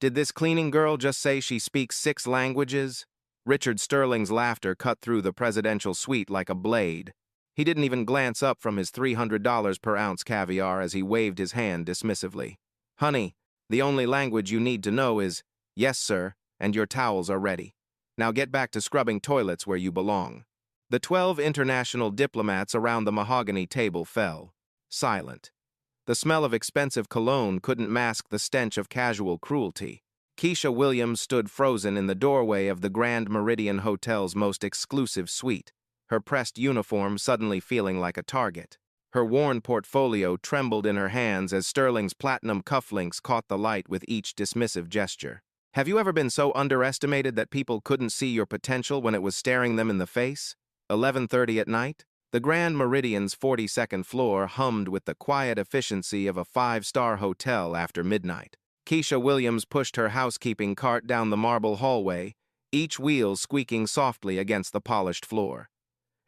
Did this cleaning girl just say she speaks 6 languages? Richard Sterling's laughter cut through the presidential suite like a blade. He didn't even glance up from his $300 per ounce caviar as he waved his hand dismissively. Honey, the only language you need to know is, yes, sir, and your towels are ready. Now get back to scrubbing toilets where you belong. The 12 international diplomats around the mahogany table fell, silent. The smell of expensive cologne couldn't mask the stench of casual cruelty. Keisha Williams stood frozen in the doorway of the Grand Meridian Hotel's most exclusive suite, her pressed uniform suddenly feeling like a target. Her worn portfolio trembled in her hands as Sterling's platinum cufflinks caught the light with each dismissive gesture. Have you ever been so underestimated that people couldn't see your potential when it was staring them in the face? 11:30 at night? The Grand Meridian's 42nd floor hummed with the quiet efficiency of a 5-star hotel after midnight. Keisha Williams pushed her housekeeping cart down the marble hallway, each wheel squeaking softly against the polished floor.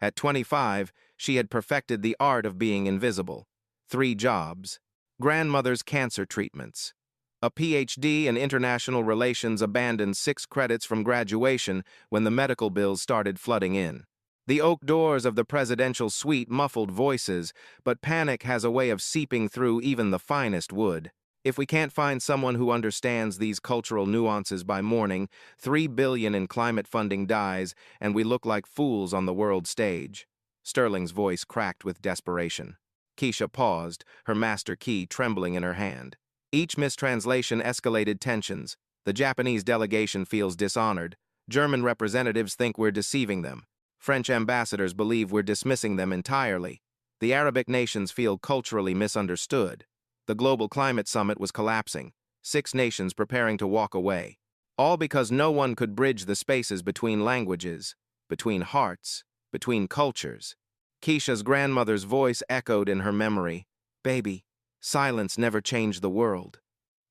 At 25, she had perfected the art of being invisible. 3 jobs, grandmother's cancer treatments, a PhD in international relations abandoned 6 credits from graduation when the medical bills started flooding in. The oak doors of the presidential suite muffled voices, but panic has a way of seeping through even the finest wood. If we can't find someone who understands these cultural nuances by morning, $3 billion in climate funding dies, and we look like fools on the world stage. Sterling's voice cracked with desperation. Keisha paused, her master key trembling in her hand. Each mistranslation escalated tensions. The Japanese delegation feels dishonored. German representatives think we're deceiving them. French ambassadors believe we're dismissing them entirely. The Arabic nations feel culturally misunderstood. The global climate summit was collapsing, 6 nations preparing to walk away. All because no one could bridge the spaces between languages, between hearts, between cultures. Keisha's grandmother's voice echoed in her memory. Baby, silence never changed the world.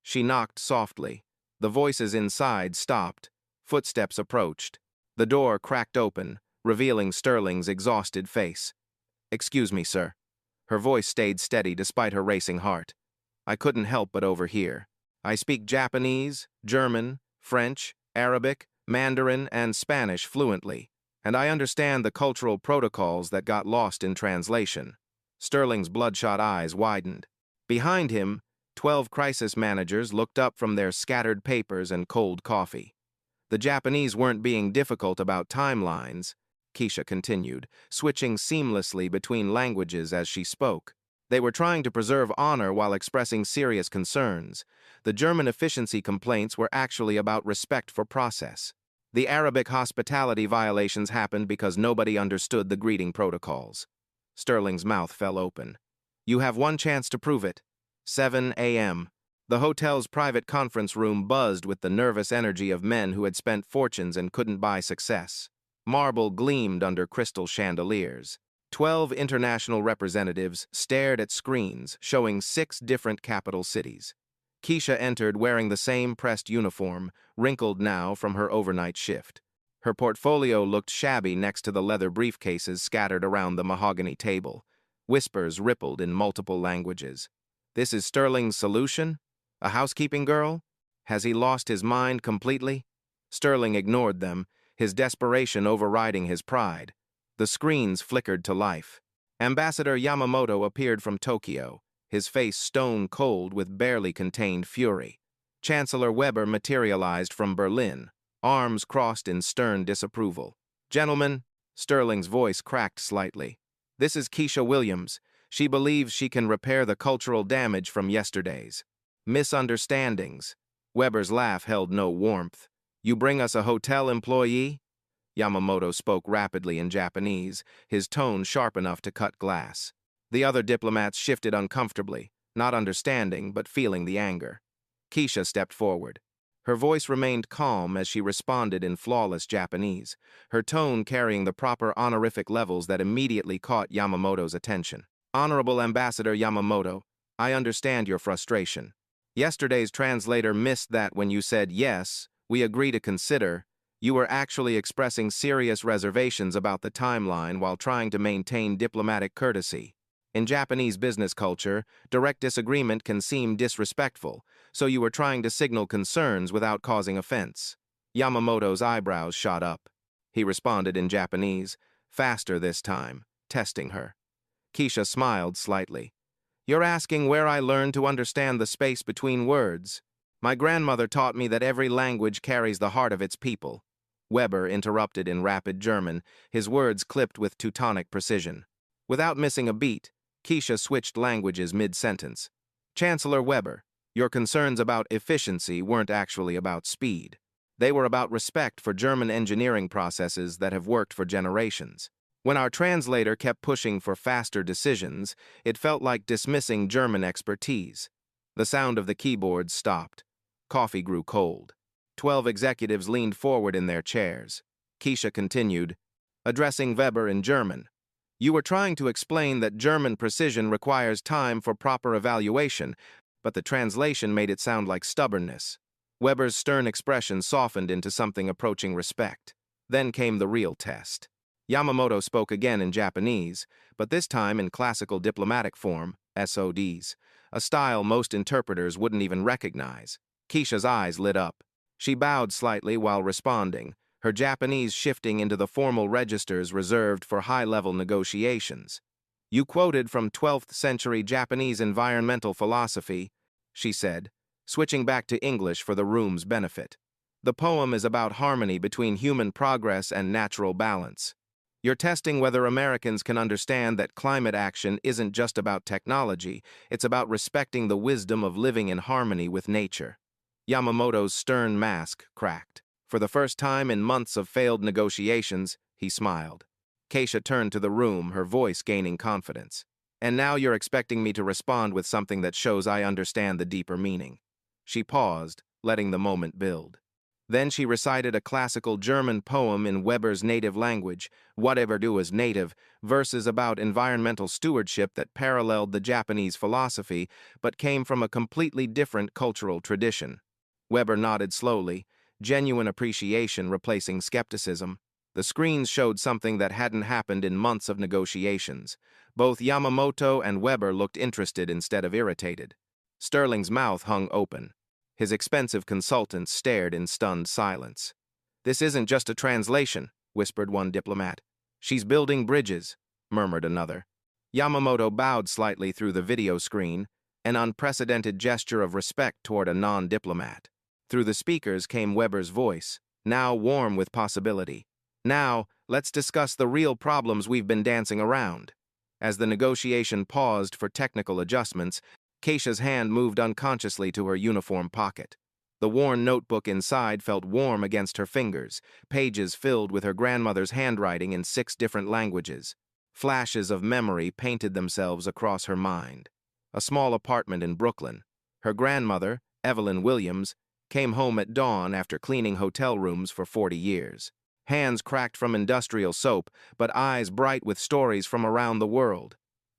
She knocked softly. The voices inside stopped. Footsteps approached. The door cracked open, revealing Sterling's exhausted face. Excuse me, sir. Her voice stayed steady despite her racing heart. I couldn't help but overhear. I speak Japanese, German, French, Arabic, Mandarin, and Spanish fluently, and I understand the cultural protocols that got lost in translation. Sterling's bloodshot eyes widened. Behind him, 12 crisis managers looked up from their scattered papers and cold coffee. The Japanese weren't being difficult about timelines, Keisha continued, switching seamlessly between languages as she spoke. They were trying to preserve honor while expressing serious concerns. The German efficiency complaints were actually about respect for process. The Arabic hospitality violations happened because nobody understood the greeting protocols. Sterling's mouth fell open. You have one chance to prove it. 7 a.m. The hotel's private conference room buzzed with the nervous energy of men who had spent fortunes and couldn't buy success. Marble gleamed under crystal chandeliers. 12 international representatives stared at screens showing 6 different capital cities. Keisha entered wearing the same pressed uniform, wrinkled now from her overnight shift. Her portfolio looked shabby next to the leather briefcases scattered around the mahogany table. Whispers rippled in multiple languages. This is Sterling's solution? A housekeeping girl? Has he lost his mind completely? Sterling ignored them, his desperation overriding his pride. The screens flickered to life. Ambassador Yamamoto appeared from Tokyo, his face stone-cold with barely contained fury. Chancellor Weber materialized from Berlin, arms crossed in stern disapproval. Gentlemen, Sterling's voice cracked slightly. This is Keisha Williams. She believes she can repair the cultural damage from yesterday's misunderstandings. Weber's laugh held no warmth. You bring us a hotel employee? Yamamoto spoke rapidly in Japanese, his tone sharp enough to cut glass. The other diplomats shifted uncomfortably, not understanding but feeling the anger. Keisha stepped forward. Her voice remained calm as she responded in flawless Japanese, her tone carrying the proper honorific levels that immediately caught Yamamoto's attention. Honorable Ambassador Yamamoto, I understand your frustration. Yesterday's translator missed that when you said yes, we agree to consider. You were actually expressing serious reservations about the timeline while trying to maintain diplomatic courtesy. In Japanese business culture, direct disagreement can seem disrespectful, so you were trying to signal concerns without causing offense. Yamamoto's eyebrows shot up. He responded in Japanese, faster this time, testing her. Keisha smiled slightly. You're asking where I learned to understand the space between words. My grandmother taught me that every language carries the heart of its people. Weber interrupted in rapid German, his words clipped with Teutonic precision. Without missing a beat, Keisha switched languages mid-sentence. Chancellor Weber, your concerns about efficiency weren't actually about speed. They were about respect for German engineering processes that have worked for generations. When our translator kept pushing for faster decisions, it felt like dismissing German expertise. The sound of the keyboards stopped. Coffee grew cold. 12 executives leaned forward in their chairs. Keisha continued, addressing Weber in German. You were trying to explain that German precision requires time for proper evaluation, but the translation made it sound like stubbornness. Weber's stern expression softened into something approaching respect. Then came the real test. Yamamoto spoke again in Japanese, but this time in classical diplomatic form, SODs, a style most interpreters wouldn't even recognize. Keisha's eyes lit up. She bowed slightly while responding, her Japanese shifting into the formal registers reserved for high-level negotiations. You quoted from 12th century Japanese environmental philosophy, she said, switching back to English for the room's benefit. The poem is about harmony between human progress and natural balance. You're testing whether Americans can understand that climate action isn't just about technology, it's about respecting the wisdom of living in harmony with nature. Yamamoto's stern mask cracked. For the first time in months of failed negotiations, he smiled. Keisha turned to the room, her voice gaining confidence. And now you're expecting me to respond with something that shows I understand the deeper meaning. She paused, letting the moment build. Then she recited a classical German poem in Weber's native language, Whatever Do Is Native, verses about environmental stewardship that paralleled the Japanese philosophy, but came from a completely different cultural tradition. Weber nodded slowly, genuine appreciation replacing skepticism. The screens showed something that hadn't happened in months of negotiations. Both Yamamoto and Weber looked interested instead of irritated. Sterling's mouth hung open. His expensive consultant stared in stunned silence. This isn't just a translation, whispered one diplomat. She's building bridges, murmured another. Yamamoto bowed slightly through the video screen, an unprecedented gesture of respect toward a non-diplomat. Through the speakers came Weber's voice, now warm with possibility. Now, let's discuss the real problems we've been dancing around. As the negotiation paused for technical adjustments, Keisha's hand moved unconsciously to her uniform pocket. The worn notebook inside felt warm against her fingers, pages filled with her grandmother's handwriting in 6 different languages. Flashes of memory painted themselves across her mind. A small apartment in Brooklyn. Her grandmother, Evelyn Williams, came home at dawn after cleaning hotel rooms for 40 years. Hands cracked from industrial soap, but eyes bright with stories from around the world.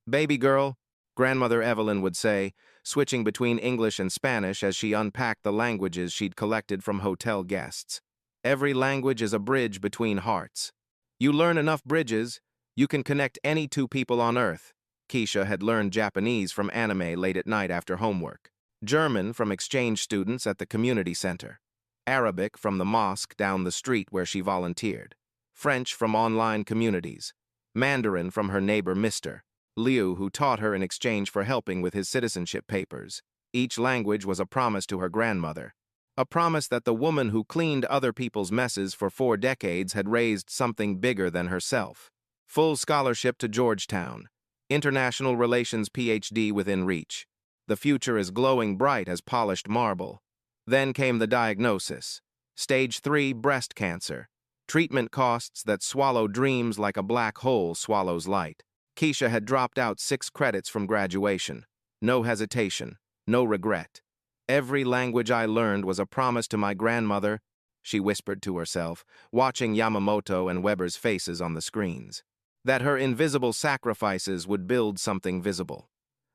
Baby girl, Grandmother Evelyn would say, switching between English and Spanish as she unpacked the languages she'd collected from hotel guests. Every language is a bridge between hearts. You learn enough bridges, you can connect any 2 people on Earth. Keisha had learned Japanese from anime late at night after homework, German from exchange students at the community center, Arabic from the mosque down the street where she volunteered, French from online communities, Mandarin from her neighbor Mr. Liu, who taught her in exchange for helping with his citizenship papers. Each language was a promise to her grandmother. A promise that the woman who cleaned other people's messes for 4 decades had raised something bigger than herself. Full scholarship to Georgetown. International Relations PhD within reach. The future is glowing bright as polished marble. Then came the diagnosis. Stage 3 breast cancer. Treatment costs that swallow dreams like a black hole swallows light. Keisha had dropped out 6 credits from graduation. No hesitation, no regret. Every language I learned was a promise to my grandmother, she whispered to herself, watching Yamamoto and Weber's faces on the screens. That her invisible sacrifices would build something visible.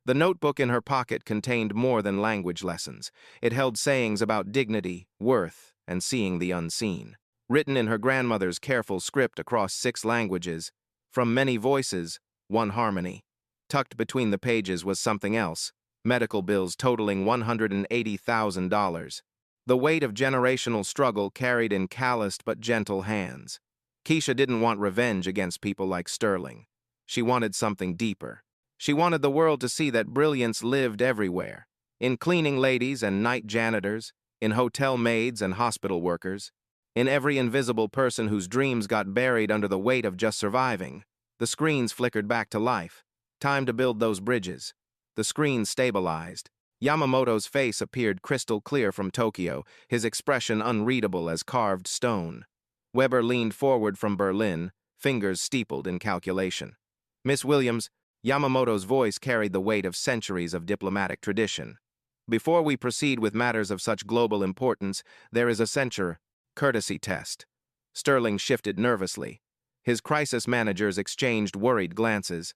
The notebook in her pocket contained more than language lessons. It held sayings about dignity, worth, and seeing the unseen. Written in her grandmother's careful script across 6 languages, from many voices, 1 harmony. Tucked between the pages was something else, medical bills totaling $180,000. The weight of generational struggle carried in calloused but gentle hands. Keisha didn't want revenge against people like Sterling. She wanted something deeper. She wanted the world to see that brilliance lived everywhere, in cleaning ladies and night janitors, in hotel maids and hospital workers, in every invisible person whose dreams got buried under the weight of just surviving. The screens flickered back to life. Time to build those bridges. The screen stabilized. Yamamoto's face appeared crystal clear from Tokyo, his expression unreadable as carved stone. Weber leaned forward from Berlin, fingers steepled in calculation. Miss Williams, Yamamoto's voice carried the weight of centuries of diplomatic tradition. Before we proceed with matters of such global importance, there is a courtesy test. Sterling shifted nervously. His crisis managers exchanged worried glances.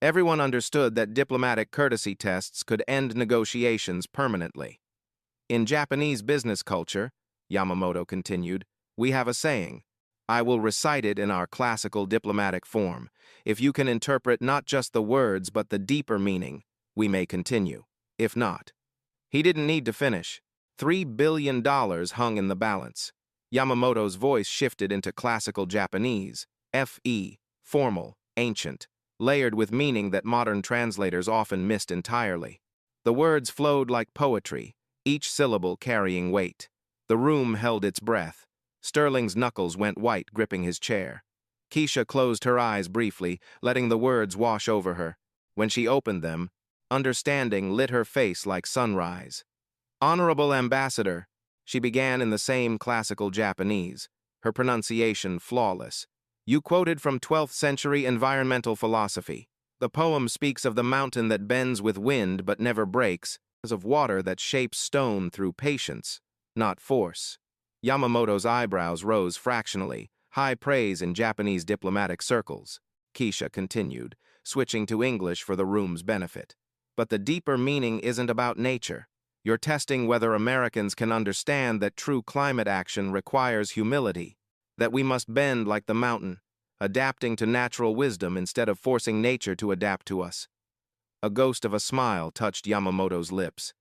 Everyone understood that diplomatic courtesy tests could end negotiations permanently. In Japanese business culture, Yamamoto continued, we have a saying. I will recite it in our classical diplomatic form. If you can interpret not just the words but the deeper meaning, we may continue. If not. He didn't need to finish. $3 billion hung in the balance. Yamamoto's voice shifted into classical Japanese, F.E., formal, ancient, layered with meaning that modern translators often missed entirely. The words flowed like poetry, each syllable carrying weight. The room held its breath. Sterling's knuckles went white, gripping his chair. Keisha closed her eyes briefly, letting the words wash over her. When she opened them, understanding lit her face like sunrise. Honorable Ambassador, she began in the same classical Japanese, her pronunciation flawless. You quoted from 12th century environmental philosophy. The poem speaks of the mountain that bends with wind but never breaks, of water that shapes stone through patience, not force. Yamamoto's eyebrows rose fractionally, high praise in Japanese diplomatic circles. Keisha continued, switching to English for the room's benefit. But the deeper meaning isn't about nature. You're testing whether Americans can understand that true climate action requires humility, that we must bend like the mountain, adapting to natural wisdom instead of forcing nature to adapt to us. A ghost of a smile touched Yamamoto's lips.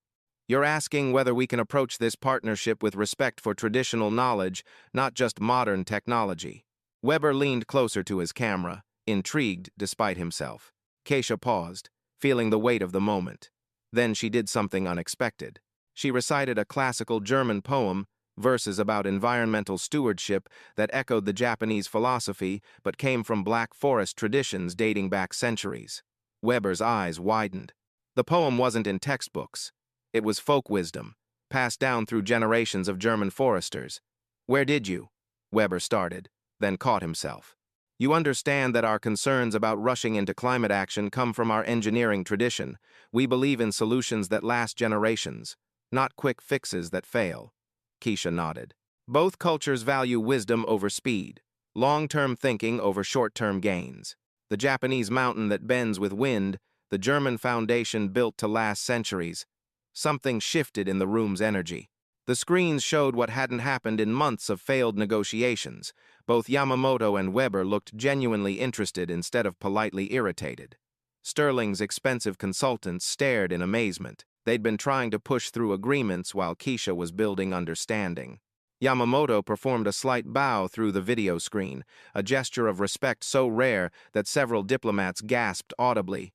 You're asking whether we can approach this partnership with respect for traditional knowledge, not just modern technology. Weber leaned closer to his camera, intrigued despite himself. Keisha paused, feeling the weight of the moment. Then she did something unexpected. She recited a classical German poem, verses about environmental stewardship that echoed the Japanese philosophy but came from Black Forest traditions dating back centuries. Weber's eyes widened. The poem wasn't in textbooks. It was folk wisdom, passed down through generations of German foresters. Where did you? Weber started, then caught himself. You understand that our concerns about rushing into climate action come from our engineering tradition. We believe in solutions that last generations, not quick fixes that fail. Keisha nodded. Both cultures value wisdom over speed, long-term thinking over short-term gains. The Japanese mountain that bends with wind, the German foundation built to last centuries. Something shifted in the room's energy. The screens showed what hadn't happened in months of failed negotiations. Both Yamamoto and Weber looked genuinely interested instead of politely irritated. Sterling's expensive consultants stared in amazement. They'd been trying to push through agreements while Keisha was building understanding. Yamamoto performed a slight bow through the video screen, a gesture of respect so rare that several diplomats gasped audibly.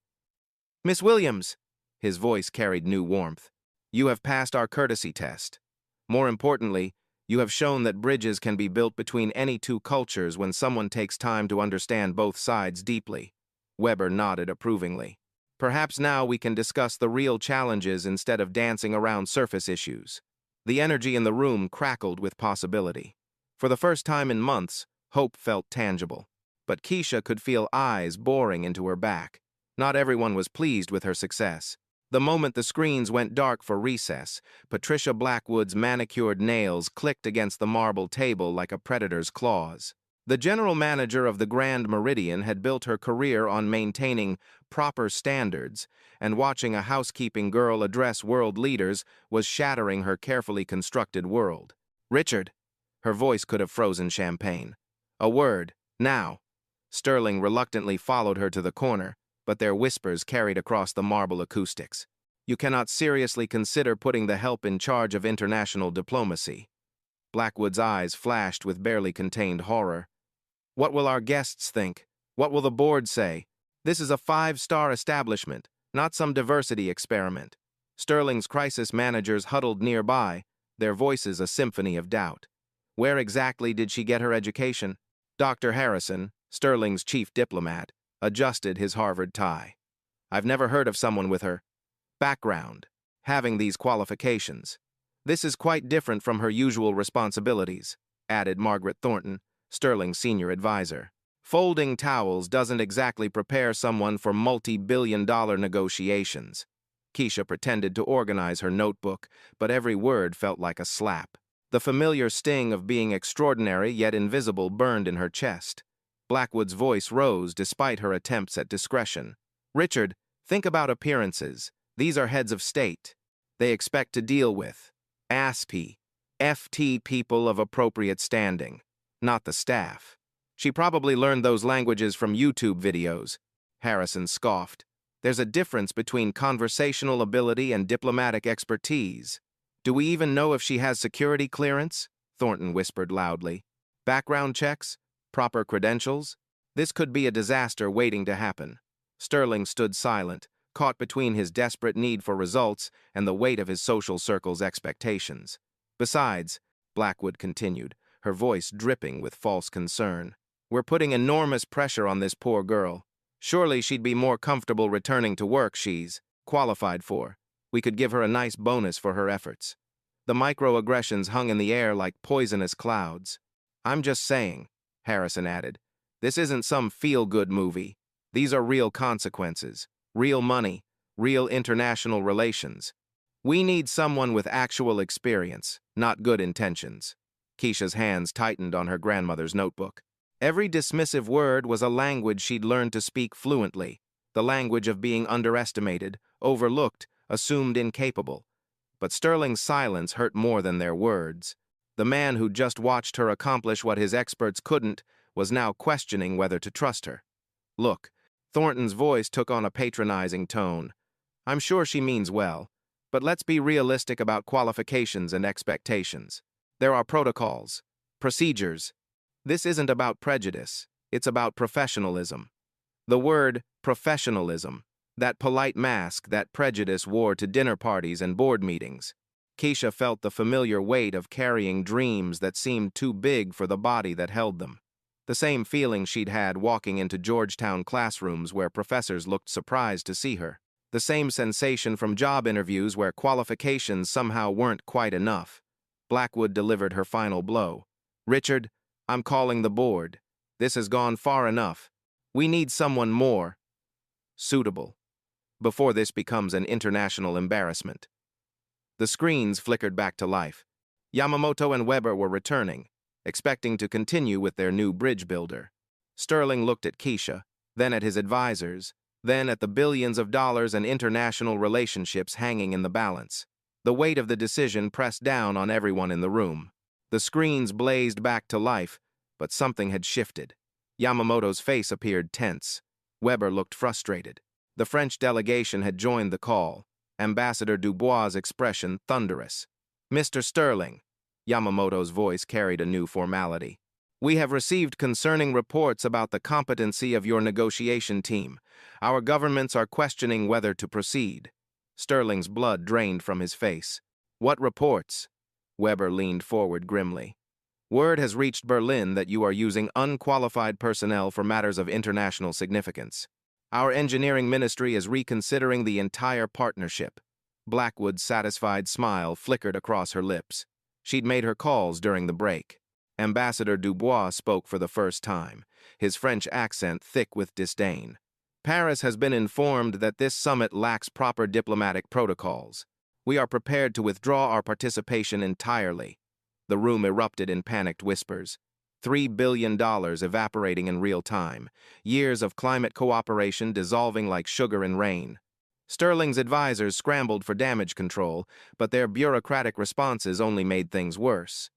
Miss Williams! His voice carried new warmth. You have passed our courtesy test. More importantly, you have shown that bridges can be built between any two cultures when someone takes time to understand both sides deeply. Weber nodded approvingly. Perhaps now we can discuss the real challenges instead of dancing around surface issues. The energy in the room crackled with possibility. For the first time in months, hope felt tangible. But Keisha could feel eyes boring into her back. Not everyone was pleased with her success. The moment the screens went dark for recess, Patricia Blackwood's manicured nails clicked against the marble table like a predator's claws. The general manager of the Grand Meridian had built her career on maintaining proper standards, and watching a housekeeping girl address world leaders was shattering her carefully constructed world. Richard! Her voice could have frozen champagne. A word, now. Sterling reluctantly followed her to the corner, but their whispers carried across the marble acoustics. You cannot seriously consider putting the help in charge of international diplomacy. Blackwood's eyes flashed with barely contained horror. What will our guests think? What will the board say? This is a five-star establishment, not some diversity experiment. Sterling's crisis managers huddled nearby, their voices a symphony of doubt. Where exactly did she get her education? Dr. Harrison, Sterling's chief diplomat, adjusted his Harvard tie. I've never heard of someone with her background having these qualifications. This is quite different from her usual responsibilities, added Margaret Thornton, Sterling's senior advisor. Folding towels doesn't exactly prepare someone for multi-billion-dollar negotiations. Keisha pretended to organize her notebook, but every word felt like a slap. The familiar sting of being extraordinary yet invisible burned in her chest. Blackwood's voice rose despite her attempts at discretion. Richard, think about appearances. These are heads of state. They expect to deal with ASP, FT people of appropriate standing, not the staff. She probably learned those languages from YouTube videos. Harrison scoffed. There's a difference between conversational ability and diplomatic expertise. Do we even know if she has security clearance? Thornton whispered loudly. Background checks? Proper credentials? This could be a disaster waiting to happen. Sterling stood silent, caught between his desperate need for results and the weight of his social circle's expectations. Besides, Blackwood continued, her voice dripping with false concern, we're putting enormous pressure on this poor girl. Surely she'd be more comfortable returning to work she's qualified for. We could give her a nice bonus for her efforts. The microaggressions hung in the air like poisonous clouds. I'm just saying, Harrison added, this isn't some feel-good movie. These are real consequences, real money, real international relations. We need someone with actual experience, not good intentions. Keisha's hands tightened on her grandmother's notebook. Every dismissive word was a language she'd learned to speak fluently, the language of being underestimated, overlooked, assumed incapable. But Sterling's silence hurt more than their words. The man who'd just watched her accomplish what his experts couldn't was now questioning whether to trust her. Look, Thornton's voice took on a patronizing tone. I'm sure she means well, but let's be realistic about qualifications and expectations. There are protocols, procedures. This isn't about prejudice, it's about professionalism. The word professionalism, that polite mask that prejudice wore to dinner parties and board meetings. Keisha felt the familiar weight of carrying dreams that seemed too big for the body that held them. The same feeling she'd had walking into Georgetown classrooms where professors looked surprised to see her. The same sensation from job interviews where qualifications somehow weren't quite enough. Blackwood delivered her final blow. Richard, I'm calling the board. This has gone far enough. We need someone more suitable before this becomes an international embarrassment. The screens flickered back to life. Yamamoto and Weber were returning, expecting to continue with their new bridge builder. Sterling looked at Keisha, then at his advisors, then at the billions of dollars and international relationships hanging in the balance. The weight of the decision pressed down on everyone in the room. The screens blazed back to life, but something had shifted. Yamamoto's face appeared tense. Weber looked frustrated. The French delegation had joined the call, Ambassador Dubois' expression thunderous. Mr. Sterling, Yamamoto's voice carried a new formality. We have received concerning reports about the competency of your negotiation team. Our governments are questioning whether to proceed. Sterling's blood drained from his face. What reports? Weber leaned forward grimly. Word has reached Berlin that you are using unqualified personnel for matters of international significance. Our engineering ministry is reconsidering the entire partnership. Blackwood's satisfied smile flickered across her lips. She'd made her calls during the break. Ambassador Dubois spoke for the first time, his French accent thick with disdain. Paris has been informed that this summit lacks proper diplomatic protocols. We are prepared to withdraw our participation entirely. The room erupted in panicked whispers. $3 billion evaporating in real time, years of climate cooperation dissolving like sugar in rain. Sterling's advisors scrambled for damage control, but their bureaucratic responses only made things worse.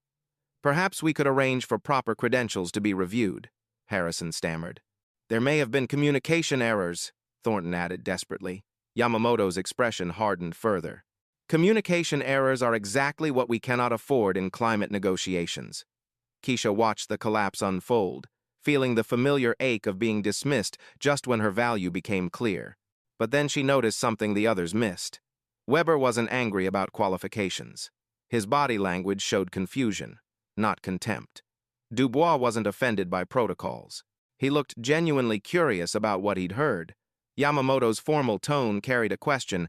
Perhaps we could arrange for proper credentials to be reviewed, Harrison stammered. There may have been communication errors, Thornton added desperately. Yamamoto's expression hardened further. Communication errors are exactly what we cannot afford in climate negotiations. Keisha watched the collapse unfold, feeling the familiar ache of being dismissed just when her value became clear. But then she noticed something the others missed. Weber wasn't angry about qualifications. His body language showed confusion, not contempt. Dubois wasn't offended by protocols. He looked genuinely curious about what he'd heard. Yamamoto's formal tone carried a question,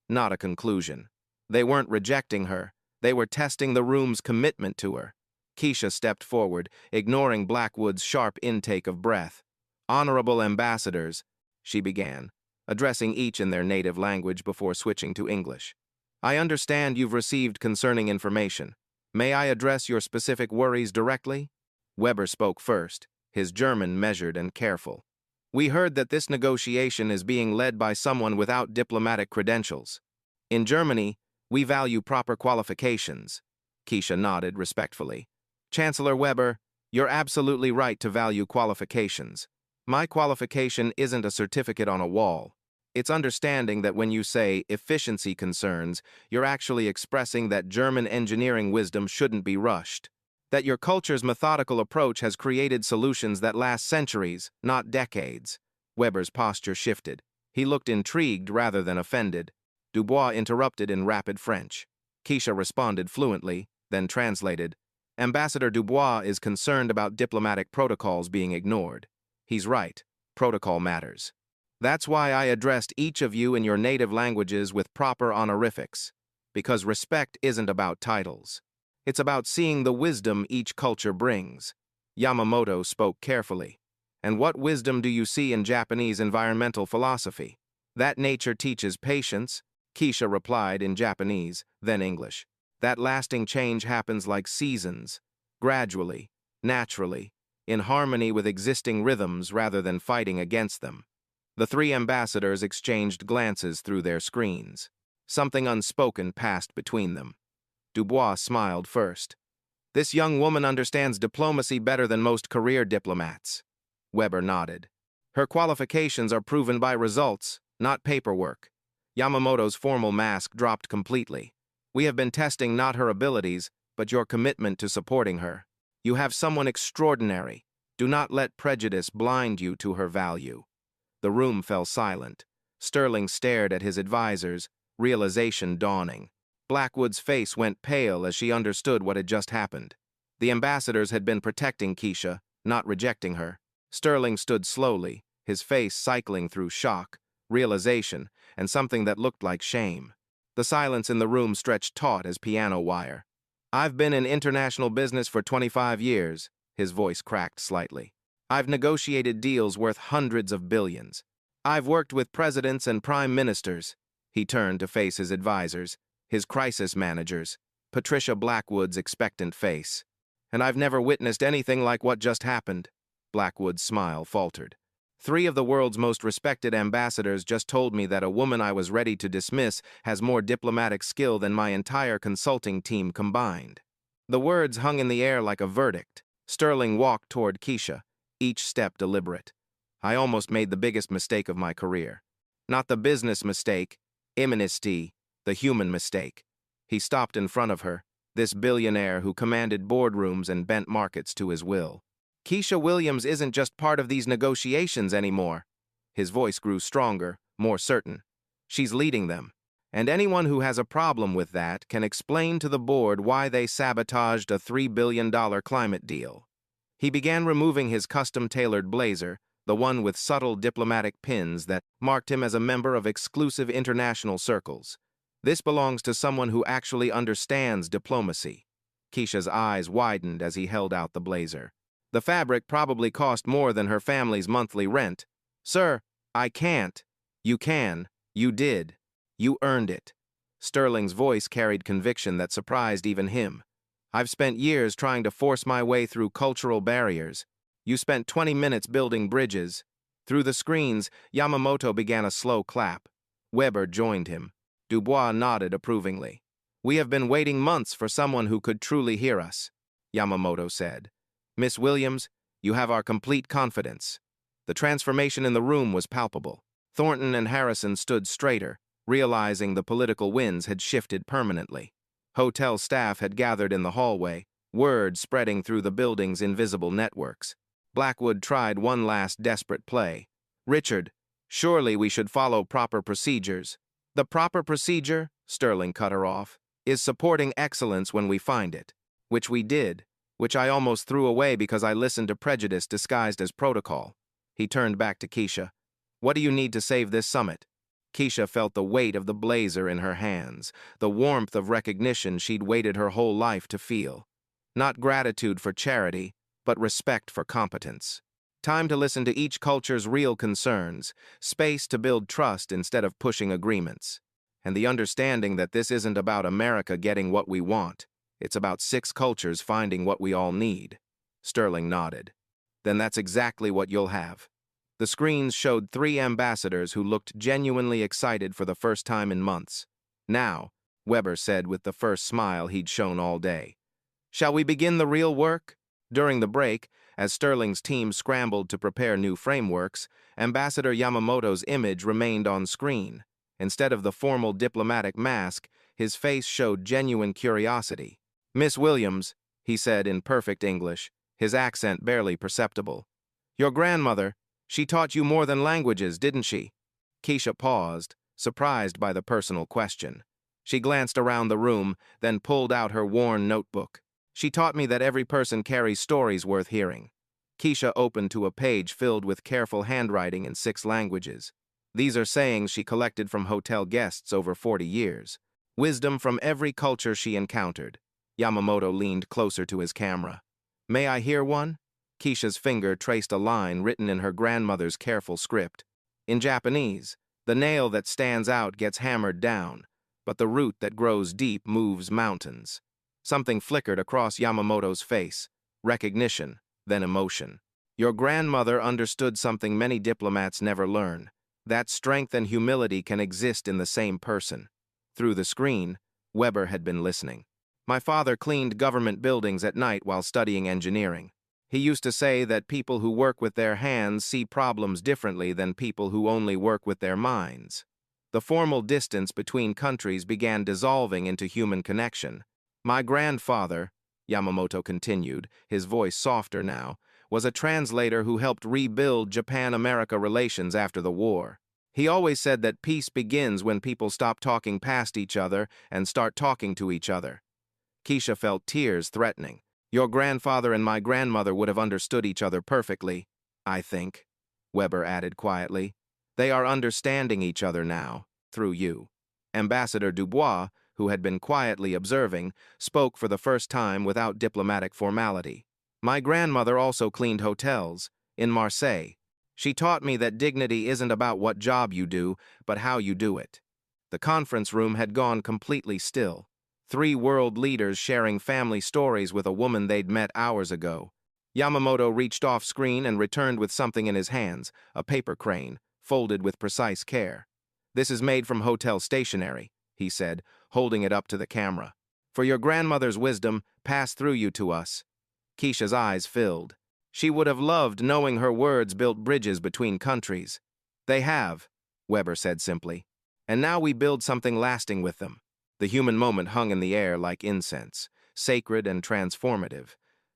not a conclusion. They weren't rejecting her. They were testing the room's commitment to her. Keisha stepped forward, ignoring Blackwood's sharp intake of breath. "Honorable ambassadors," she began, addressing each in their native language before switching to English. "I understand you've received concerning information. May I address your specific worries directly?" Weber spoke first, his German measured and careful. "We heard that this negotiation is being led by someone without diplomatic credentials. In Germany, we value proper qualifications." Keisha nodded respectfully. "Chancellor Weber, you're absolutely right to value qualifications. My qualification isn't a certificate on a wall. It's understanding that when you say efficiency concerns, you're actually expressing that German engineering wisdom shouldn't be rushed. That your culture's methodical approach has created solutions that last centuries, not decades." Weber's posture shifted. He looked intrigued rather than offended. Dubois interrupted in rapid French. Keisha responded fluently, then translated. "Ambassador Dubois is concerned about diplomatic protocols being ignored. He's right. Protocol matters. That's why I addressed each of you in your native languages with proper honorifics. Because respect isn't about titles. It's about seeing the wisdom each culture brings." Yamamoto spoke carefully. "And what wisdom do you see in Japanese environmental philosophy?" "That nature teaches patience," Keisha replied in Japanese, then English. "That lasting change happens like seasons, gradually, naturally, in harmony with existing rhythms rather than fighting against them." The three ambassadors exchanged glances through their screens. Something unspoken passed between them. Dubois smiled first. "This young woman understands diplomacy better than most career diplomats." Weber nodded. "Her qualifications are proven by results, not paperwork." Yamamoto's formal mask dropped completely. "We have been testing not her abilities, but your commitment to supporting her. You have someone extraordinary. Do not let prejudice blind you to her value." The room fell silent. Sterling stared at his advisors, realization dawning. Blackwood's face went pale as she understood what had just happened. The ambassadors had been protecting Keisha, not rejecting her. Sterling stood slowly, his face cycling through shock, realization, and something that looked like shame. The silence in the room stretched taut as piano wire. "I've been in international business for 25 years, his voice cracked slightly. "I've negotiated deals worth hundreds of billions. I've worked with presidents and prime ministers." He turned to face his advisors, his crisis managers, Patricia Blackwood's expectant face. "And I've never witnessed anything like what just happened." Blackwood's smile faltered. "Three of the world's most respected ambassadors just told me that a woman I was ready to dismiss has more diplomatic skill than my entire consulting team combined." The words hung in the air like a verdict. Sterling walked toward Keisha, each step deliberate. "I almost made the biggest mistake of my career. Not the business mistake, immunisty, the human mistake." He stopped in front of her, this billionaire who commanded boardrooms and bent markets to his will. "Keisha Williams isn't just part of these negotiations anymore." His voice grew stronger, more certain. "She's leading them. And anyone who has a problem with that can explain to the board why they sabotaged a $3 billion climate deal." He began removing his custom-tailored blazer, the one with subtle diplomatic pins that marked him as a member of exclusive international circles. "This belongs to someone who actually understands diplomacy." Keisha's eyes widened as he held out the blazer. "The fabric probably cost more than her family's monthly rent." "Sir, I can't." "You can. You did. You earned it." Sterling's voice carried conviction that surprised even him. "I've spent years trying to force my way through cultural barriers. You spent 20 minutes building bridges." Through the screens, Yamamoto began a slow clap. Weber joined him. Dubois nodded approvingly. "We have been waiting months for someone who could truly hear us," Yamamoto said. "Miss Williams, you have our complete confidence." The transformation in the room was palpable. Thornton and Harrison stood straighter, realizing the political winds had shifted permanently. Hotel staff had gathered in the hallway, word spreading through the building's invisible networks. Blackwood tried one last desperate play. "Richard, surely we should follow proper procedures." "The proper procedure," Sterling cut her off, "is supporting excellence when we find it." "Which we did, which I almost threw away because I listened to prejudice disguised as protocol." He turned back to Keisha. "What do you need to save this summit?" Keisha felt the weight of the blazer in her hands, the warmth of recognition she'd waited her whole life to feel. Not gratitude for charity, but respect for competence. Time to listen to each culture's real concerns, space to build trust instead of pushing agreements. And the understanding that this isn't about America getting what we want, it's about 6 cultures finding what we all need. Sterling nodded. "Then that's exactly what you'll have." The screens showed 3 ambassadors who looked genuinely excited for the first time in months. "Now," Weber said with the first smile he'd shown all day. "Shall we begin the real work?" During the break, as Sterling's team scrambled to prepare new frameworks, Ambassador Yamamoto's image remained on screen. Instead of the formal diplomatic mask, his face showed genuine curiosity. "Miss Williams," he said in perfect English, his accent barely perceptible. "Your grandmother, she taught you more than languages, didn't she?" Keisha paused, surprised by the personal question. She glanced around the room, then pulled out her worn notebook. "She taught me that every person carries stories worth hearing." Keisha opened to a page filled with careful handwriting in 6 languages. These are sayings she collected from hotel guests over 40 years. Wisdom from every culture she encountered. Yamamoto leaned closer to his camera. "May I hear one?" Keisha's finger traced a line written in her grandmother's careful script. In Japanese, "The nail that stands out gets hammered down, but the root that grows deep moves mountains." Something flickered across Yamamoto's face. Recognition, then emotion. Your grandmother understood something many diplomats never learn. That strength and humility can exist in the same person. Through the screen, Weber had been listening. "My father cleaned government buildings at night while studying engineering. He used to say that people who work with their hands see problems differently than people who only work with their minds." The formal distance between countries began dissolving into human connection. "My grandfather," Yamamoto continued, his voice softer now, "was a translator who helped rebuild Japan-America relations after the war. He always said that peace begins when people stop talking past each other and start talking to each other." Keisha felt tears threatening. "Your grandfather and my grandmother would have understood each other perfectly, I think," Weber added quietly. "They are understanding each other now, through you." Ambassador Dubois, who had been quietly observing, spoke for the first time without diplomatic formality. "My grandmother also cleaned hotels, in Marseille. She taught me that dignity isn't about what job you do, but how you do it." The conference room had gone completely still. 3 world leaders sharing family stories with a woman they'd met hours ago. Yamamoto reached off screen and returned with something in his hands, a paper crane, folded with precise care. "This is made from hotel stationery," he said, holding it up to the camera. "For your grandmother's wisdom, passed through you to us." Keisha's eyes filled. She would have loved knowing her words built bridges between countries. "They have," Weber said simply. "And now we build something lasting with them." The human moment hung in the air like incense, sacred and transformative.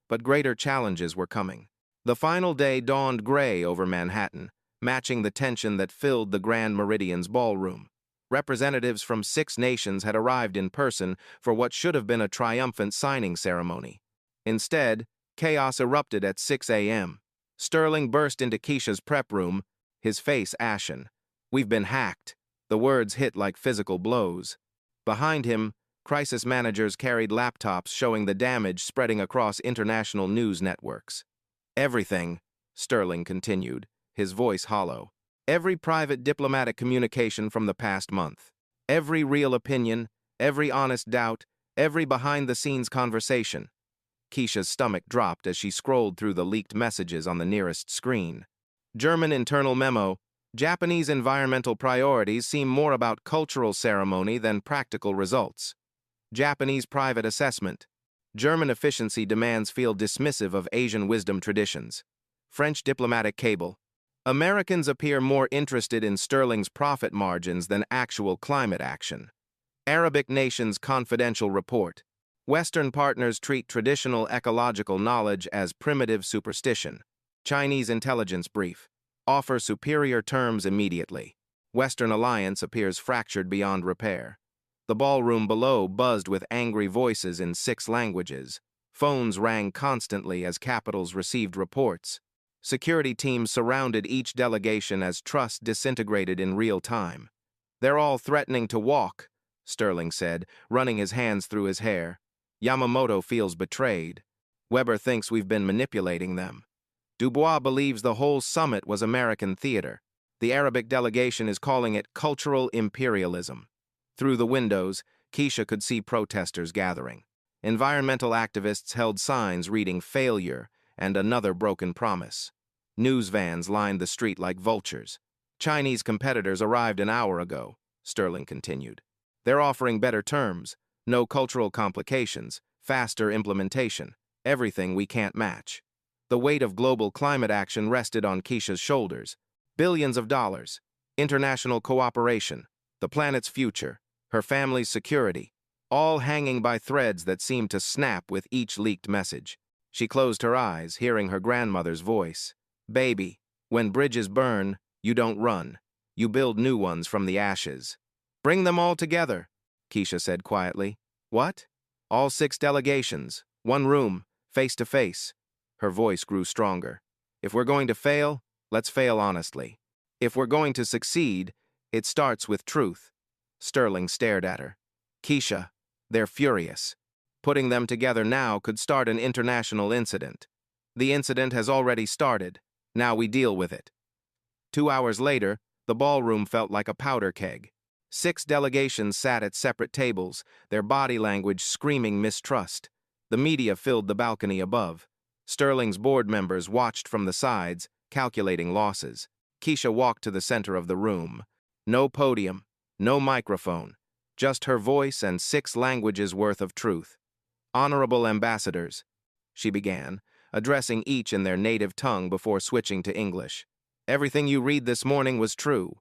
But greater challenges were coming. The final day dawned gray over Manhattan, matching the tension that filled the Grand Meridian's ballroom. Representatives from 6 nations had arrived in person for what should have been a triumphant signing ceremony. Instead, chaos erupted at 6 a.m. Sterling burst into Keisha's prep room, his face ashen. "We've been hacked." The words hit like physical blows. Behind him, crisis managers carried laptops showing the damage spreading across international news networks. "Everything," Sterling continued, his voice hollow. "Every private diplomatic communication from the past month. Every real opinion, every honest doubt, every behind-the-scenes conversation." Keisha's stomach dropped as she scrolled through the leaked messages on the nearest screen. German internal memo: "Japanese environmental priorities seem more about cultural ceremony than practical results." Japanese private assessment: "German efficiency demands feel dismissive of Asian wisdom traditions." French diplomatic cable: Americans appear more interested in Sterling's profit margins than actual climate action. Arabic Nations Confidential Report. Western partners treat traditional ecological knowledge as primitive superstition. Chinese intelligence brief. Offer superior terms immediately. Western alliance appears fractured beyond repair. The ballroom below buzzed with angry voices in 6 languages. Phones rang constantly as capitals received reports. Security teams surrounded each delegation as trust disintegrated in real time. "They're all threatening to walk," Sterling said, running his hands through his hair. Yamamoto feels betrayed. Weber thinks we've been manipulating them. Dubois believes the whole summit was American theater. The Arabic delegation is calling it cultural imperialism. Through the windows, Keisha could see protesters gathering. Environmental activists held signs reading "failure" and "another broken promise." News vans lined the street like vultures. "Chinese competitors arrived an hour ago," Sterling continued. "They're offering better terms, no cultural complications, faster implementation, everything we can't match." The weight of global climate action rested on Keisha's shoulders. Billions of dollars, international cooperation, the planet's future, her family's security, all hanging by threads that seemed to snap with each leaked message. She closed her eyes, hearing her grandmother's voice. "Baby, when bridges burn, you don't run. You build new ones from the ashes." "Bring them all together," Keisha said quietly. "What?" "All 6 delegations, one room, face to face." Her voice grew stronger. "If we're going to fail, let's fail honestly. If we're going to succeed, it starts with truth." Sterling stared at her. "Keisha, they're furious. Putting them together now could start an international incident. The incident has already started. Now we deal with it." 2 hours later, the ballroom felt like a powder keg. 6 delegations sat at separate tables, their body language screaming mistrust. The media filled the balcony above. Sterling's board members watched from the sides, calculating losses. Keisha walked to the center of the room. No podium, no microphone, just her voice and 6 languages worth of truth. "Honorable ambassadors," she began, addressing each in their native tongue before switching to English. "Everything you read this morning was true."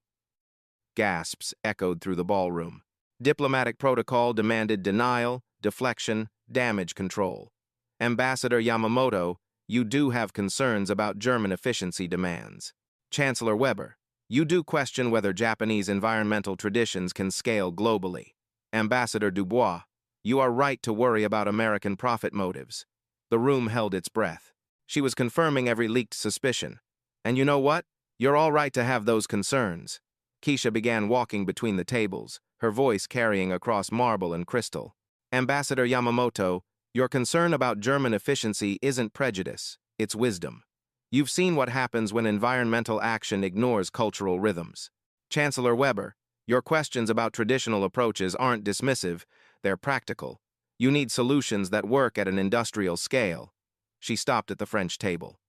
Gasps echoed through the ballroom. Diplomatic protocol demanded denial, deflection, damage control. "Ambassador Yamamoto, you do have concerns about German efficiency demands." "Chancellor Weber, you do question whether Japanese environmental traditions can scale globally." "Ambassador Dubois, you are right to worry about American profit motives." The room held its breath. She was confirming every leaked suspicion. "And you know what? You're all right to have those concerns." Keisha began walking between the tables, her voice carrying across marble and crystal. "Ambassador Yamamoto, your concern about German efficiency isn't prejudice, it's wisdom. You've seen what happens when environmental action ignores cultural rhythms." "Chancellor Weber, your questions about traditional approaches aren't dismissive, they're practical. You need solutions that work at an industrial scale." She stopped at the French table.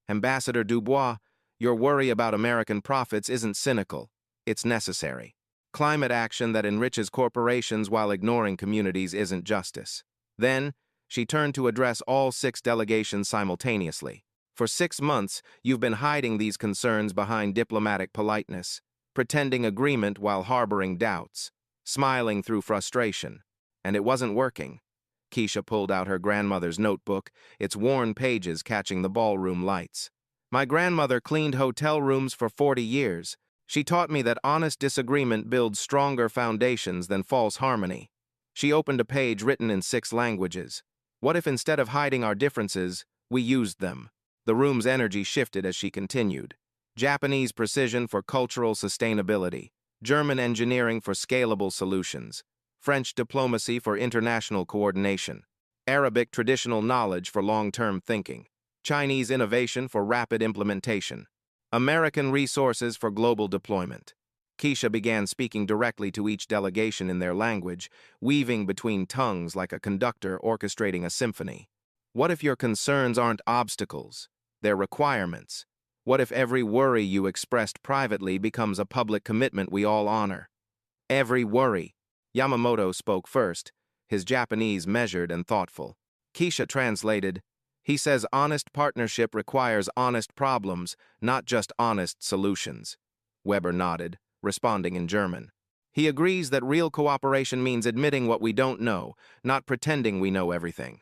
"Ambassador Dubois, your worry about American profits isn't cynical, it's necessary. Climate action that enriches corporations while ignoring communities isn't justice." Then, she turned to address all 6 delegations simultaneously. "For 6 months, you've been hiding these concerns behind diplomatic politeness, pretending agreement while harboring doubts, smiling through frustration. And it wasn't working." Keisha pulled out her grandmother's notebook, its worn pages catching the ballroom lights. "My grandmother cleaned hotel rooms for 40 years. She taught me that honest disagreement builds stronger foundations than false harmony." She opened a page written in 6 languages. "What if instead of hiding our differences, we used them?" The room's energy shifted as she continued. "Japanese precision for cultural sustainability, German engineering for scalable solutions, French diplomacy for international coordination, Arabic traditional knowledge for long-term thinking, Chinese innovation for rapid implementation, American resources for global deployment." Keisha began speaking directly to each delegation in their language, weaving between tongues like a conductor orchestrating a symphony. "What if your concerns aren't obstacles? They're requirements. What if every worry you expressed privately becomes a public commitment we all honor? Every worry." Yamamoto spoke first, his Japanese measured and thoughtful. Keisha translated, He says honest partnership requires honest problems, not just honest solutions. Weber nodded, responding in German. He agrees that real cooperation means admitting what we don't know, not pretending we know everything.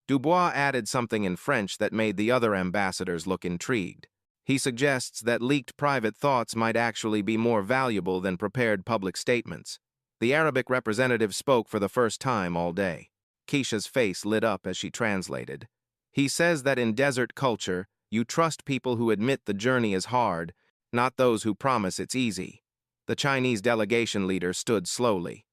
Dubois added something in French that made the other ambassadors look intrigued. He suggests that leaked private thoughts might actually be more valuable than prepared public statements. The Arabic representative spoke for the first time all day. Keisha's face lit up as she translated. He says that in desert culture, you trust people who admit the journey is hard, not those who promise it's easy. The Chinese delegation leader stood slowly.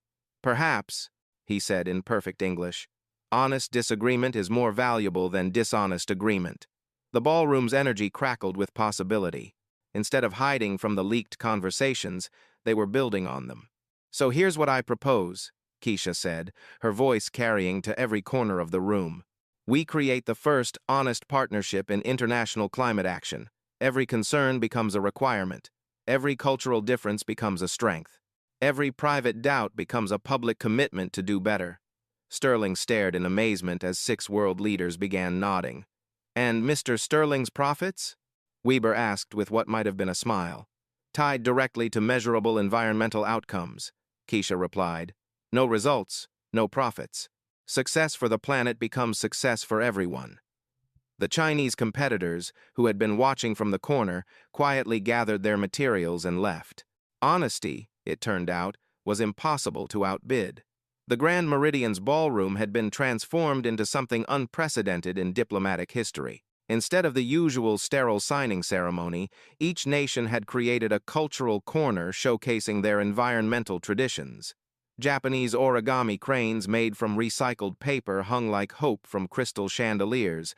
Perhaps, he said in perfect English, honest disagreement is more valuable than dishonest agreement. The ballroom's energy crackled with possibility. Instead of hiding from the leaked conversations, they were building on them. So here's what I propose, Keisha said, her voice carrying to every corner of the room. We create the first honest partnership in international climate action. Every concern becomes a requirement. Every cultural difference becomes a strength. Every private doubt becomes a public commitment to do better. Sterling stared in amazement as 6 world leaders began nodding. And Mr. Sterling's profits? Weber asked with what might have been a smile. Tied directly to measurable environmental outcomes, Keisha replied. No results, no profits. Success for the planet becomes success for everyone. The Chinese competitors, who had been watching from the corner, quietly gathered their materials and left. Honesty, it turned out, was impossible to outbid. The Grand Meridian's ballroom had been transformed into something unprecedented in diplomatic history. Instead of the usual sterile signing ceremony, each nation had created a cultural corner showcasing their environmental traditions. Japanese origami cranes made from recycled paper hung like hope from crystal chandeliers.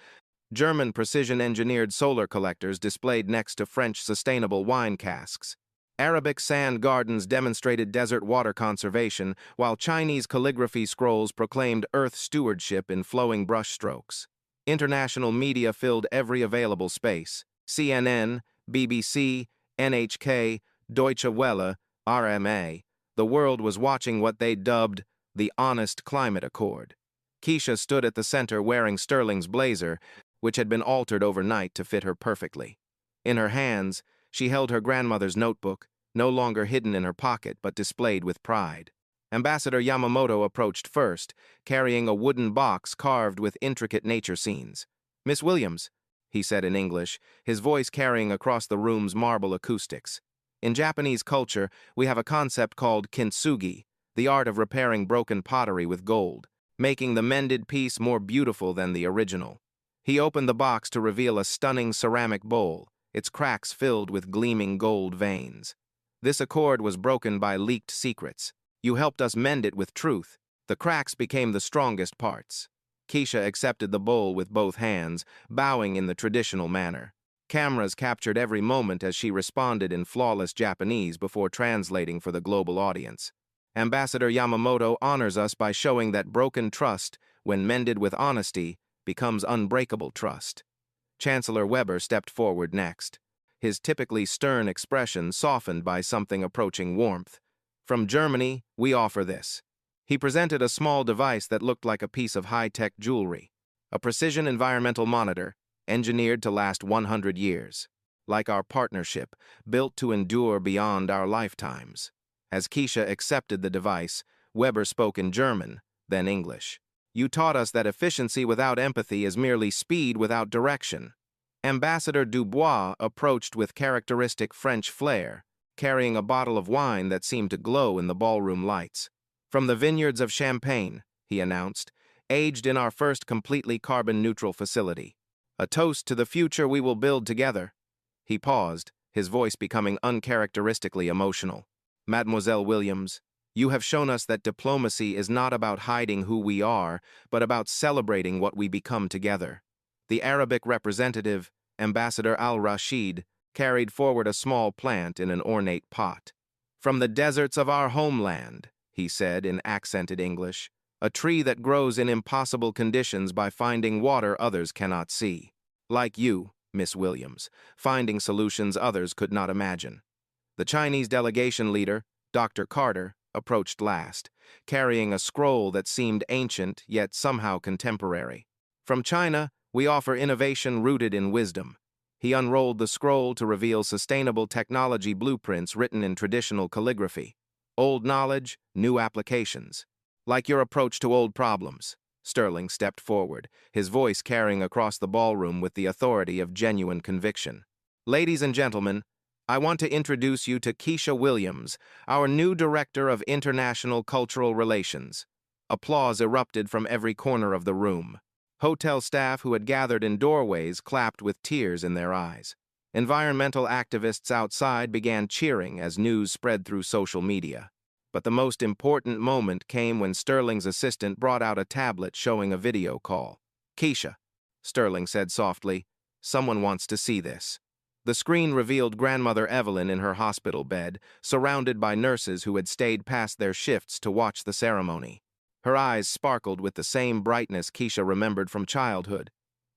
German precision-engineered solar collectors displayed next to French sustainable wine casks. Arabic sand gardens demonstrated desert water conservation, while Chinese calligraphy scrolls proclaimed Earth stewardship in flowing brushstrokes. International media filled every available space. CNN, BBC, NHK, Deutsche Welle, RMA. The world was watching what they dubbed the Honest Climate Accord. Keisha stood at the center wearing Sterling's blazer, which had been altered overnight to fit her perfectly. In her hands, she held her grandmother's notebook, no longer hidden in her pocket but displayed with pride. Ambassador Yamamoto approached first, carrying a wooden box carved with intricate nature scenes. "Miss Williams," he said in English, his voice carrying across the room's marble acoustics. In Japanese culture, we have a concept called kintsugi, the art of repairing broken pottery with gold, making the mended piece more beautiful than the original. He opened the box to reveal a stunning ceramic bowl, its cracks filled with gleaming gold veins. This accord was broken by leaked secrets. You helped us mend it with truth. The cracks became the strongest parts. Keisha accepted the bowl with both hands, bowing in the traditional manner. Cameras captured every moment as she responded in flawless Japanese before translating for the global audience. Ambassador Yamamoto honors us by showing that broken trust, when mended with honesty, becomes unbreakable trust. Chancellor Weber stepped forward next, his typically stern expression softened by something approaching warmth. From Germany, we offer this. He presented a small device that looked like a piece of high-tech jewelry, a precision environmental monitor, engineered to last 100 years. Like our partnership, built to endure beyond our lifetimes. As Keisha accepted the device, Weber spoke in German, then English. You taught us that efficiency without empathy is merely speed without direction. Ambassador Dubois approached with characteristic French flair, carrying a bottle of wine that seemed to glow in the ballroom lights. From the vineyards of Champagne, he announced, aged in our first completely carbon-neutral facility. A toast to the future we will build together. He paused, his voice becoming uncharacteristically emotional. Mademoiselle Williams, you have shown us that diplomacy is not about hiding who we are, but about celebrating what we become together. The Arabic representative, Ambassador al-Rashid, carried forward a small plant in an ornate pot. From the deserts of our homeland, he said in accented English, a tree that grows in impossible conditions by finding water others cannot see. Like you, Miss Williams, finding solutions others could not imagine. The Chinese delegation leader, Dr. Carter, approached last, carrying a scroll that seemed ancient yet somehow contemporary. From China, We offer innovation rooted in wisdom. He unrolled the scroll to reveal sustainable technology blueprints written in traditional calligraphy. Old knowledge, new applications. Like your approach to old problems. Sterling stepped forward, his voice carrying across the ballroom with the authority of genuine conviction. Ladies and gentlemen, I want to introduce you to Keisha Williams, our new Director of International Cultural Relations. Applause erupted from every corner of the room. Hotel staff who had gathered in doorways clapped with tears in their eyes. Environmental activists outside began cheering as news spread through social media. But the most important moment came when Sterling's assistant brought out a tablet showing a video call. "Keisha," Sterling said softly, "someone wants to see this." The screen revealed Grandmother Evelyn in her hospital bed, surrounded by nurses who had stayed past their shifts to watch the ceremony. Her eyes sparkled with the same brightness Keisha remembered from childhood.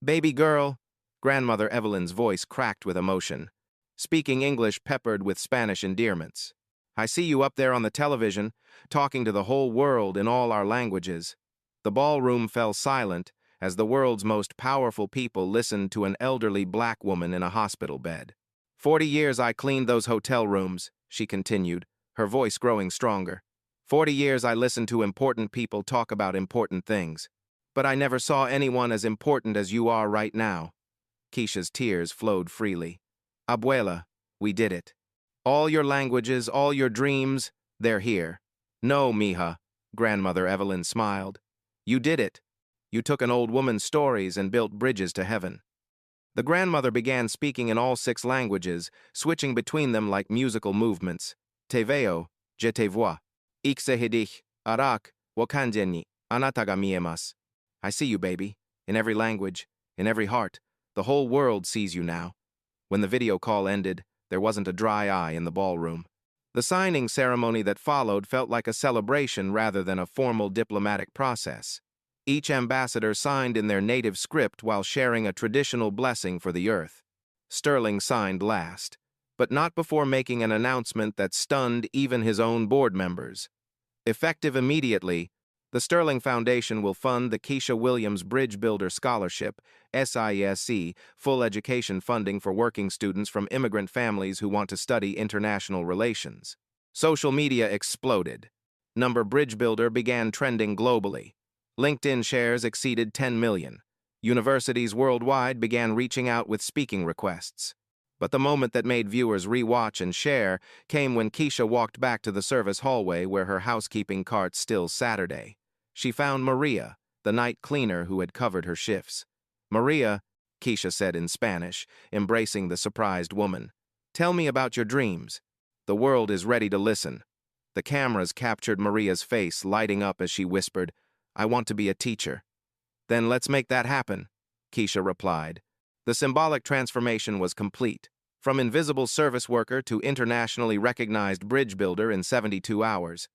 "Baby girl," Grandmother Evelyn's voice cracked with emotion, speaking English peppered with Spanish endearments. "I see you up there on the television, talking to the whole world in all our languages." The ballroom fell silent as the world's most powerful people listened to an elderly black woman in a hospital bed. "40 years I cleaned those hotel rooms," she continued, her voice growing stronger. 40 years I listened to important people talk about important things. But I never saw anyone as important as you are right now." Keisha's tears flowed freely. "Abuela, we did it. All your languages, all your dreams, they're here." "No, mija," Grandmother Evelyn smiled. "You did it. You took an old woman's stories and built bridges to heaven." The grandmother began speaking in all 6 languages, switching between them like musical movements. "Te veo, je te vois. Ikse arak, wakandeni, anata ga miemasu." I see you, baby. In every language, in every heart. The whole world sees you now. When the video call ended, there wasn't a dry eye in the ballroom. The signing ceremony that followed felt like a celebration rather than a formal diplomatic process. Each ambassador signed in their native script while sharing a traditional blessing for the earth. Sterling signed last, but not before making an announcement that stunned even his own board members. Effective immediately, the Sterling Foundation will fund the Keisha Williams Bridge Builder Scholarship, SISC, full education funding for working students from immigrant families who want to study international relations. Social media exploded. Number Bridge Builder began trending globally. LinkedIn shares exceeded 10 million. Universities worldwide began reaching out with speaking requests. But the moment that made viewers rewatch and share came when Keisha walked back to the service hallway where her housekeeping cart still Saturday. She found Maria, the night cleaner who had covered her shifts. "Maria," Keisha said in Spanish, embracing the surprised woman, "tell me about your dreams. The world is ready to listen." The cameras captured Maria's face lighting up as she whispered, "I want to be a teacher." "Then let's make that happen," Keisha replied. The symbolic transformation was complete. From invisible service worker to internationally recognized bridge builder in 72 hours.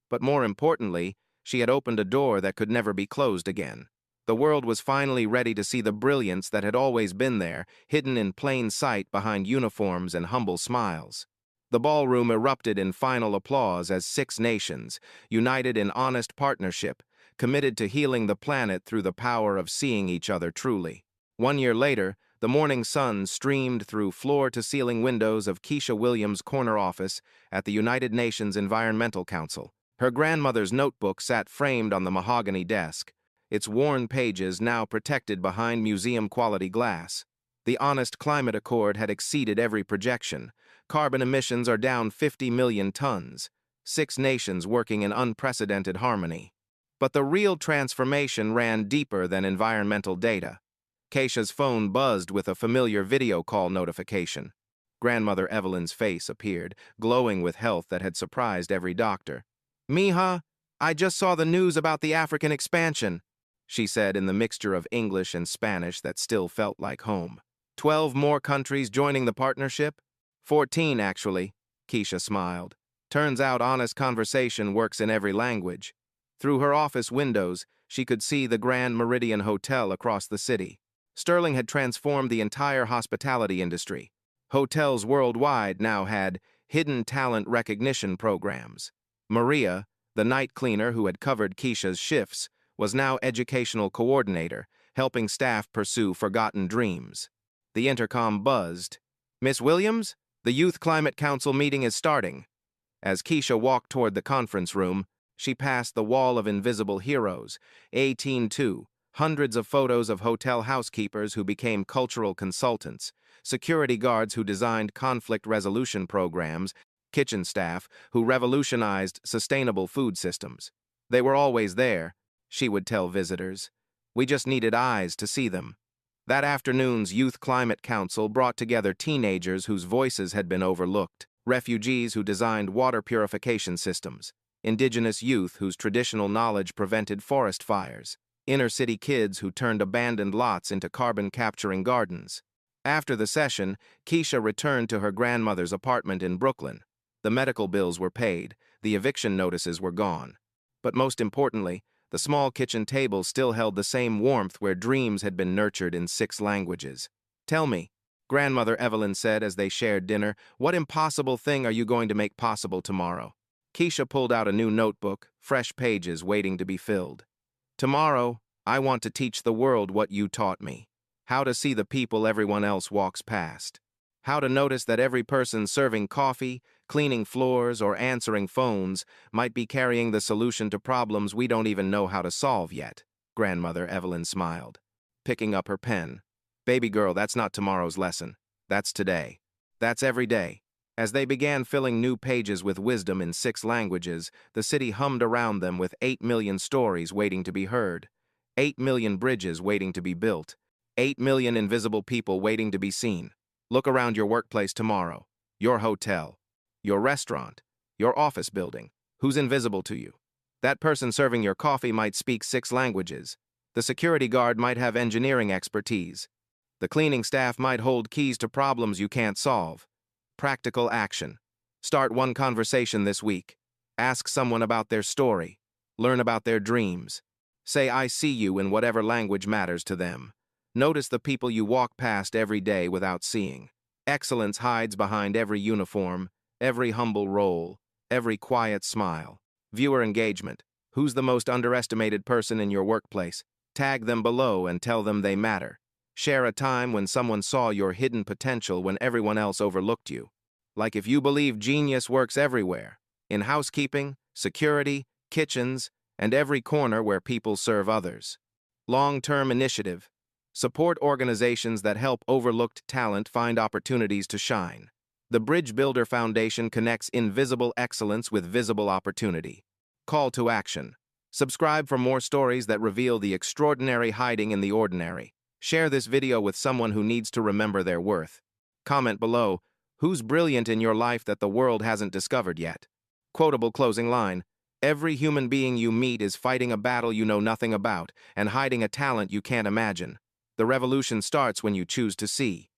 But more importantly, she had opened a door that could never be closed again. The world was finally ready to see the brilliance that had always been there, hidden in plain sight behind uniforms and humble smiles. The ballroom erupted in final applause as 6 nations, united in honest partnership, committed to healing the planet through the power of seeing each other truly. 1 year later, the morning sun streamed through floor-to-ceiling windows of Keisha Williams' corner office at the United Nations Environmental Council. Her grandmother's notebook sat framed on the mahogany desk, its worn pages now protected behind museum-quality glass. The honest climate accord had exceeded every projection. Carbon emissions are down 50 million tons, 6 nations working in unprecedented harmony. But the real transformation ran deeper than environmental data. Keisha's phone buzzed with a familiar video call notification. Grandmother Evelyn's face appeared, glowing with health that had surprised every doctor. "Mija, I just saw the news about the African expansion," she said in the mixture of English and Spanish that still felt like home. 12 more countries joining the partnership? 14, actually, Keisha smiled. Turns out honest conversation works in every language. Through her office windows, she could see the Grand Meridian Hotel across the city. Sterling had transformed the entire hospitality industry. Hotels worldwide now had hidden talent recognition programs. Maria, the night cleaner who had covered Keisha's shifts, was now educational coordinator, helping staff pursue forgotten dreams. The intercom buzzed. "Miss Williams, the Youth Climate Council meeting is starting." As Keisha walked toward the conference room, she passed the wall of invisible heroes, 18-2, hundreds of photos of hotel housekeepers who became cultural consultants, security guards who designed conflict resolution programs, kitchen staff who revolutionized sustainable food systems. They were always there, she would tell visitors. We just needed eyes to see them. That afternoon's Youth Climate Council brought together teenagers whose voices had been overlooked, refugees who designed water purification systems, indigenous youth whose traditional knowledge prevented forest fires, inner-city kids who turned abandoned lots into carbon-capturing gardens. After the session, Keisha returned to her grandmother's apartment in Brooklyn. The medical bills were paid, the eviction notices were gone. But most importantly, the small kitchen table still held the same warmth where dreams had been nurtured in 6 languages. "Tell me," Grandmother Evelyn said as they shared dinner, "what impossible thing are you going to make possible tomorrow?" Keisha pulled out a new notebook, fresh pages waiting to be filled. "Tomorrow, I want to teach the world what you taught me. How to see the people everyone else walks past. How to notice that every person serving coffee, cleaning floors, or answering phones might be carrying the solution to problems we don't even know how to solve yet." Grandmother Evelyn smiled, picking up her pen. "Baby girl, that's not tomorrow's lesson. That's today. That's every day." As they began filling new pages with wisdom in 6 languages, the city hummed around them with 8 million stories waiting to be heard, 8 million bridges waiting to be built, 8 million invisible people waiting to be seen. Look around your workplace tomorrow, your hotel, your restaurant, your office building. Who's invisible to you? That person serving your coffee might speak 6 languages. The security guard might have engineering expertise. The cleaning staff might hold keys to problems you can't solve. Practical action. Start one conversation this week. Ask someone about their story. Learn about their dreams. Say "I see you" in whatever language matters to them. Notice the people you walk past every day without seeing. Excellence hides behind every uniform, every humble role, every quiet smile. Viewer engagement. Who's the most underestimated person in your workplace? Tag them below and tell them they matter. Share a time when someone saw your hidden potential when everyone else overlooked you. Like if you believe genius works everywhere, in housekeeping, security, kitchens, and every corner where people serve others. Long-term initiative. Support organizations that help overlooked talent find opportunities to shine. The Bridge Builder Foundation connects invisible excellence with visible opportunity. Call to action. Subscribe for more stories that reveal the extraordinary hiding in the ordinary. Share this video with someone who needs to remember their worth. Comment below, who's brilliant in your life that the world hasn't discovered yet? Quotable closing line. Every human being you meet is fighting a battle you know nothing about and hiding a talent you can't imagine. The revolution starts when you choose to see.